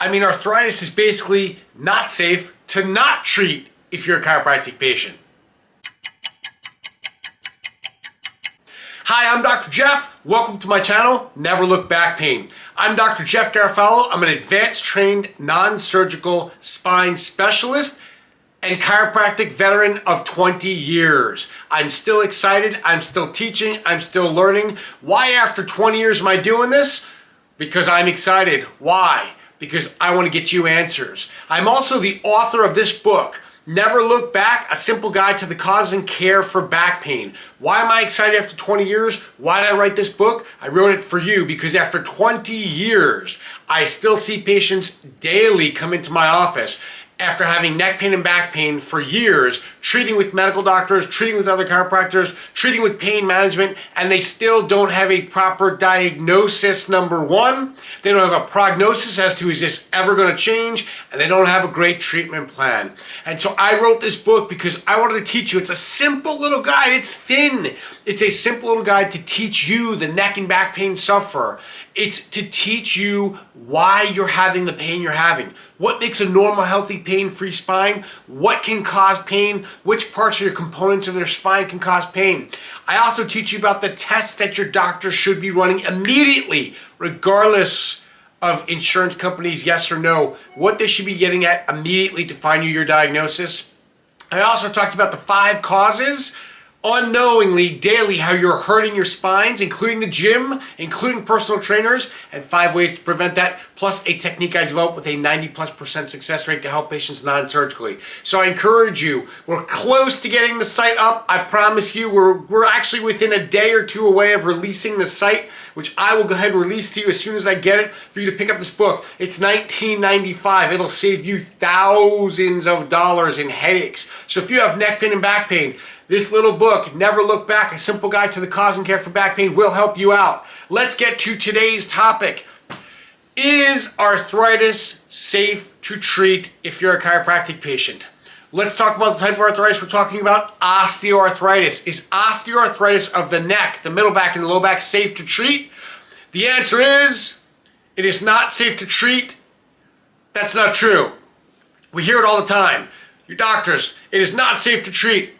Arthritis is basically not safe to not treat if you're a chiropractic patient. Hi, I'm Dr. Jeff. Welcome to my channel, Never Look Back Pain. I'm Dr. Jeff Garofalo. I'm an advanced trained non-surgical spine specialist and chiropractic veteran of 20 years. I'm still excited. I'm still teaching. I'm still learning. Why after 20 years am I doing this? Because I'm excited. Why? Because I want to get you answers. I'm also the author of this book, Never Look Back, A Simple Guide to the Cause and Care for Back Pain. Why am I excited after 20 years? Why did I write this book? I wrote it for you because after 20 years, I still see patients daily come into my office after having neck pain and back pain for years, treating with medical doctors, treating with other chiropractors, treating with pain management, and they still don't have a proper diagnosis, number one. They don't have a prognosis as to is this ever going to change, and they don't have a great treatment plan. And so I wrote this book because I wanted to teach you. It's a simple little guide. It's thin. It's a simple little guide to teach you, the neck and back pain sufferer. It's to teach you why you're having the pain you're having. What makes a normal, healthy, pain-free spine? What can cause pain? Which parts of your components of your spine can cause pain? I also teach you about the tests that your doctor should be running immediately, regardless of insurance companies, yes or no, what they should be getting at immediately to find you your diagnosis. I also talked about the 5 causes unknowingly, daily, how you're hurting your spines, including the gym, including personal trainers, and 5 ways to prevent that, plus a technique I developed with a 90+% success rate to help patients non-surgically. So I encourage you, we're close to getting the site up. I promise you, we're actually within a day or 2 away of releasing the site, which I will go ahead and release to you as soon as I get it for you to pick up this book. It's $19.95. It'll save you thousands of dollars in headaches. So if you have neck pain and back pain, this little book, Never Look Back, A Simple Guide to the Cause and Care for Back Pain, will help you out. Let's get to today's topic. Is arthritis safe to treat if you're a chiropractic patient? Let's talk about the type of arthritis we're talking about, osteoarthritis. Is osteoarthritis of the neck, the middle back, and the low back safe to treat? The answer is, it is not safe to treat. That's not true. We hear it all the time. Your doctors, it is not safe to treat.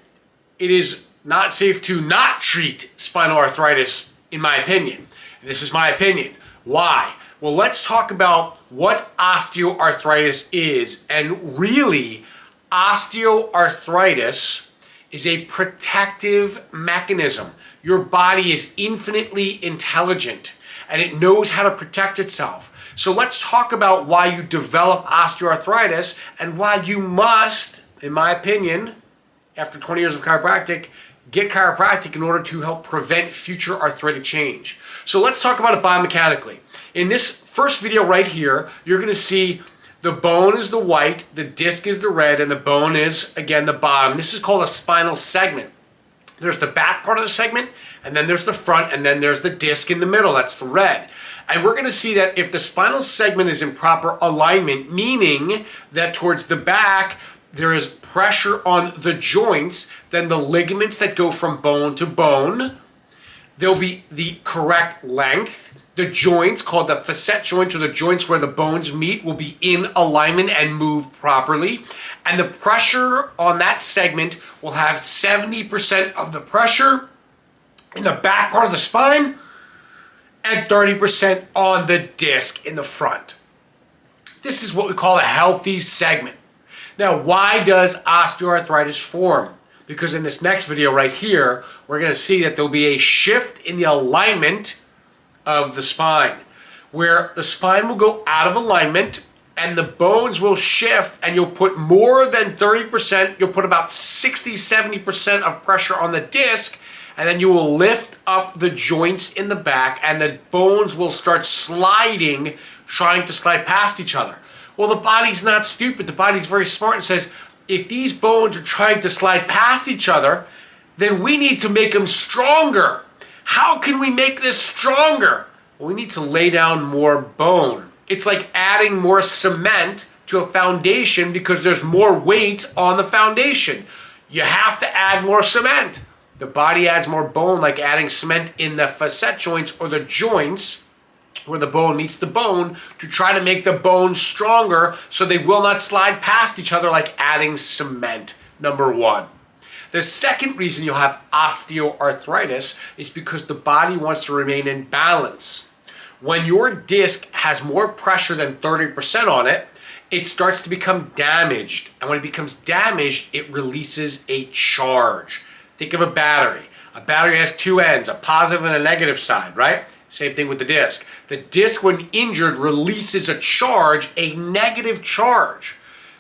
It is not safe to not treat spinal arthritis, in my opinion. This is my opinion. Why? Well, let's talk about what osteoarthritis is. And really, osteoarthritis is a protective mechanism. Your body is infinitely intelligent, and it knows how to protect itself. So let's talk about why you develop osteoarthritis and why you must, in my opinion, after 20 years of chiropractic, get chiropractic in order to help prevent future arthritic change. So let's talk about it biomechanically. In this first video right here, you're going to see the bone is the white, the disc is the red, and the bone is, again, the bottom. This is called a spinal segment. There's the back part of the segment, and then there's the front, and then there's the disc in the middle. That's the red. And we're going to see that if the spinal segment is in proper alignment, meaning that towards the back, there is pressure on the joints, then the ligaments that go from bone to bone, there'll be the correct length. The joints, called the facet joints, or the joints where the bones meet, will be in alignment and move properly. And the pressure on that segment will have 70% of the pressure in the back part of the spine and 30% on the disc in the front. This is what we call a healthy segment. Now, why does osteoarthritis form? Because in this next video right here, we're going to see that there'll be a shift in the alignment of the spine, where the spine will go out of alignment and the bones will shift, and you'll put more than 30%, you'll put about 60-70% of pressure on the disc, and then you will lift up the joints in the back, and the bones will start sliding, trying to slide past each other. Well, the body's not stupid. The body's very smart and says, if these bones are trying to slide past each other, then we need to make them stronger. How can we make this stronger? Well, we need to lay down more bone. It's like adding more cement to a foundation because there's more weight on the foundation. You have to add more cement. The body adds more bone, like adding cement in the facet joints or the joints where the bone meets the bone to try to make the bones stronger so they will not slide past each other like adding cement, number one. The second reason you'll have osteoarthritis is because the body wants to remain in balance. When your disc has more pressure than 30% on it, it starts to become damaged. And when it becomes damaged, it releases a charge. Think of a battery. A battery has two ends, a positive and a negative side, right? Same thing with the disc. The disc, when injured, releases a charge, a negative charge.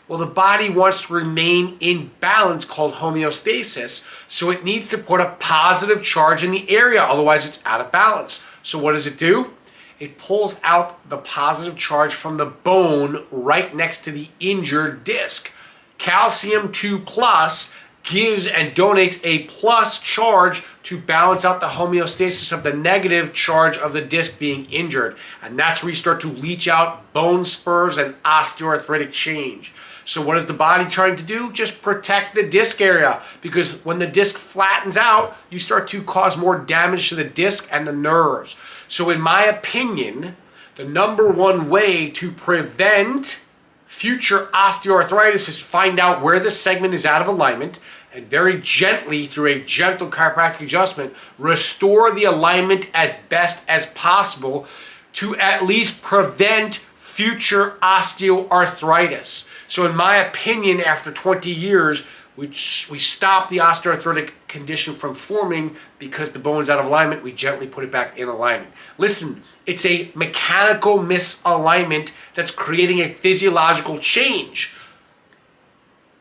Well, the body wants to remain in balance, called homeostasis, so it needs to put a positive charge in the area, otherwise it's out of balance. So what does it do? It pulls out the positive charge from the bone right next to the injured disc. Calcium 2 plus gives and donates a plus charge to balance out the homeostasis of the negative charge of the disc being injured. And that's where you start to leach out bone spurs and osteoarthritic change. So what is the body trying to do? Just protect the disc area, because when the disc flattens out, you start to cause more damage to the disc and the nerves. So in my opinion, the number one way to prevent future osteoarthritis is find out where the segment is out of alignment and very gently, through a gentle chiropractic adjustment, restore the alignment as best as possible to at least prevent future osteoarthritis. So in my opinion, after 20 years, we stop the osteoarthritic condition from forming because the bone's out of alignment. We gently put it back in alignment. Listen, it's a mechanical misalignment that's creating a physiological change.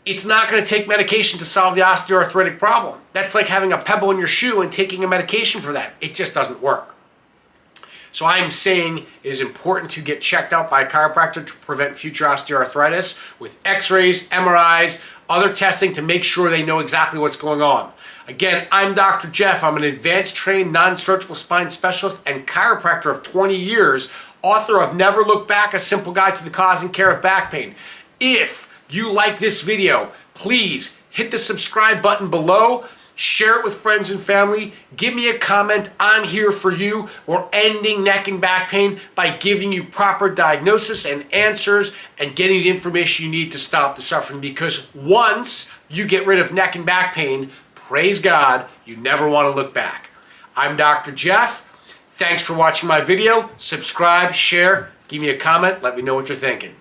It's not going to take medication to solve the osteoarthritic problem. That's like having a pebble in your shoe and taking a medication for that. It just doesn't work. So I'm saying it is important to get checked out by a chiropractor to prevent future osteoarthritis with x-rays, MRIs, other testing to make sure they know exactly what's going on. Again, I'm Dr. Jeff. I'm an advanced trained non-surgical spine specialist and chiropractor of 20 years, author of Never Look Back, A Simple Guide to the Cause and Care of Back Pain. If you like this video, please hit the subscribe button below. Share it with friends and family. Give me a comment. I'm here for you. We're ending neck and back pain by giving you proper diagnosis and answers and getting you the information you need to stop the suffering. Because once you get rid of neck and back pain, praise God, you never want to look back. I'm Dr. Jeff. Thanks for watching my video. Subscribe, share, give me a comment. Let me know what you're thinking.